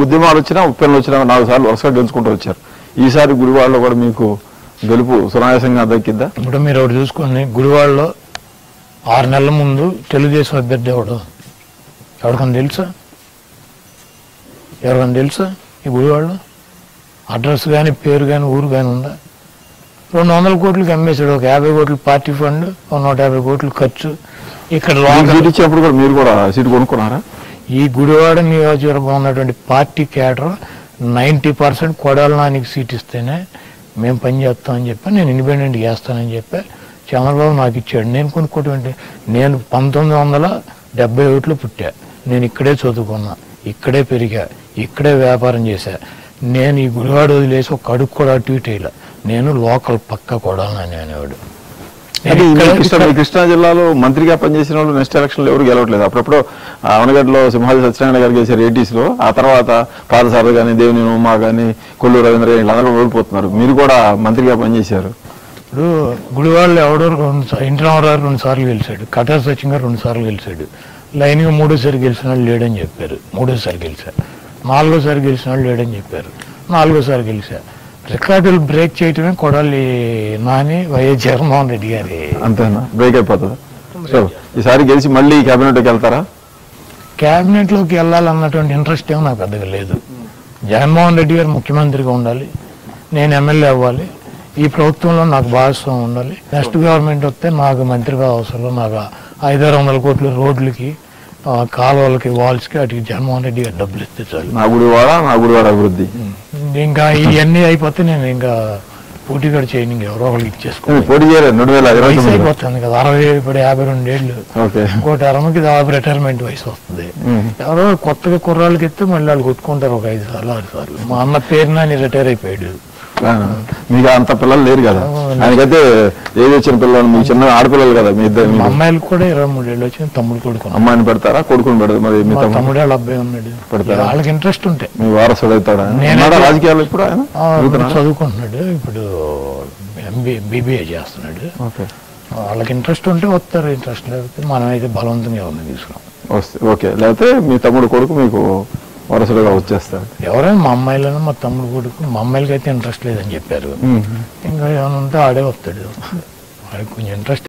ఉద్యమాలు వచ్చినా ఉప్పెన్లు వచ్చినా 4 సార్లు వరుసగా గెలుచుకుంటూ వచ్చారు. ఈసారి గుడివాడలో కూడా మీకు గెలుపు సునాయాసంగా దక్కిద్దా? ఇప్పుడు మీరు ఒకటి చూసుకోండి, గుడివాడలో 6 నెలల ముందు తెలుగుదేశం అభ్యర్థి ఎవరికన్నా తెలుసా? ఈ గుడివాడలో అడ్రస్ కానీ పేరు కానీ ఊరు కానీ ఉందా? 200 కోట్లకి అమ్మేశాడు. ఒక 50 కోట్లు పార్టీ ఫండ్, 150 కోట్లు ఖర్చు. ఇక్కడ ఇచ్చినప్పుడు కూడా మీరు కూడా సీటు కొనుక్కున్నారా? ఈ గుడివాడ నియోజకవర్గం ఉన్నటువంటి పార్టీ క్యాడర్ 90% కొడాలి నానికి సీట్ ఇస్తేనే మేము పని చేస్తామని చెప్పి, నేను ఇండిపెండెంట్గా వేస్తానని చెప్పి చంద్రబాబు నాకు ఇచ్చాడు. నేను కొనుక్కోవటం నేను 1971లో పుట్టా. నేను ఇక్కడే చదువుకున్నా, ఇక్కడే పెరిగా, ఇక్కడే వ్యాపారం చేశా. నేను ఈ గుడివాడ వదిలేసి ఒక అడుగు కూడా అటు ఇటు వేయలే. నేను లోకల్ పక్క కొడాలి నాని అనేవాడు. కృష్ణా జిల్లాలో మంత్రిగా పనిచేసిన వాళ్ళు నెక్స్ట్ ఎలక్షన్ లో ఎవరు గెలవట్లేదు. అప్పుడప్పుడు అవనగడ్డలో సింహాద్రి సత్యనారాయణ గారు గెలిచారు 80s లో. ఆ తర్వాత పాదసారథి కానీ, దేవిని ఉమా కానీ, కొల్లూరు రవీంద్ర గానీ వీళ్ళందరూ ఓడిపోతున్నారు. మీరు కూడా మంత్రిగా పనిచేశారు. ఇప్పుడు గుడివాడలో ఎవడో ఇంటి రామారావు 2 సార్లు గెలిచాడు, కటార్ సచిన్ గారు 2 సార్లు గెలిచాడు. లైన్గా 3ఓసారి గెలిచిన వాళ్ళు లేడని చెప్పారు. 3ఓసారి గెలిచారు. 4ఓసారి గెలిచిన వాళ్ళు లేడని చెప్పారు. 4ఓసారి గెలిచారు. రికార్డులు బ్రేక్ చేయటమే కొడాలి నాని, వైఎస్ జగన్మోహన్ రెడ్డి గారి. అంతేనా? బ్రేక్ అయిపోతుంది. సో ఈసారి గెలిచి మళ్ళీ క్యాబినెట్లోకి వెళ్తారా? క్యాబినెట్లోకి వెళ్ళాలన్నటువంటి ఇంట్రెస్ట్ ఏమో నాకు పెద్దగా లేదు. జగన్మోహన్ రెడ్డి గారు ముఖ్యమంత్రిగా ఉండాలి, నేను ఎమ్మెల్యే అవ్వాలి, ఈ ప్రభుత్వంలో నాకు భాగస్వామ్యం ఉండాలి. నెక్స్ట్ గవర్నమెంట్ వస్తే నాకు మంత్రిగా అవసరం. నాకు 500-600 కోట్ల రోడ్లకి, కాలువలకి, వాల్స్కి వాటికి జగన్మోహన్ రెడ్డి గారు డబ్బులు ఇస్తే చాలు. నా గుడివాడ అభివృద్ధి ఇంకా ఇవన్నీ అయిపోతే నేను ఇంకా పోటీ కూడా చేయను. ఎవరో ఒకరికి ఇచ్చేసుకోవాలి. పోటీ చేయలేదు. 2029 అయిపోతుంది కదా, 60 ఇప్పుడు 52 ఏళ్ళు. ఇంకోటి 60కి దాదాపు రిటైర్మెంట్ వయసు వస్తుంది. ఎవరో కొత్తగా కుర్రాళ్ళకి ఇస్తే మళ్ళీ వాళ్ళు కొట్టుకుంటారు ఒక 5 సార్లు 6 సార్లు. మా అన్న పేరున ఆయన రిటైర్ అయిపోయాడు. మీకు అంత పిల్లలు లేరు కదా? ఆయనకైతే ఏది వచ్చిన పిల్లలు, మీకు చిన్న ఆడపిల్లలు కదా మీ ఇద్దరు. మా అమ్మాయిలకు కూడా 23 ఏళ్ళు వచ్చిన తమ్ముడు కొడుకు. అమ్మాయిని పెడతారా, కొడుకుని పెడతారు? మరి మీ తమ్ముడు వాళ్ళ అబ్బాయి ఉన్నాడు, పెడతారా? వాళ్ళకి ఇంట్రెస్ట్ ఉంటే. మీ వారసుడు అవుతాడా? రాజకీయాలు ఇప్పుడు ఆయన చదువుకుంటున్నాడు. ఇప్పుడు BBA చేస్తున్నాడు. వాళ్ళకి ఇంట్రెస్ట్ ఉంటే వస్తారు, ఇంట్రెస్ట్ లేకపోతే మనం అయితే బలవంతంగా ఎవరిని తీసుకున్నాం వస్తే ఓకే. లేకపోతే మీ తమ్ముడు కొడుకు మీకు వారసులుగా వచ్చేస్తారు. ఎవరైనా మా అమ్మాయిలను, మా తమ్ముడు కొడుకు. మా అమ్మాయిలకి అయితే ఇంట్రెస్ట్ లేదని చెప్పారు. ఇంకా ఏమైనా ఉంటే ఆడే వస్తాడు. వాడికి కొంచెం ఇంట్రెస్ట్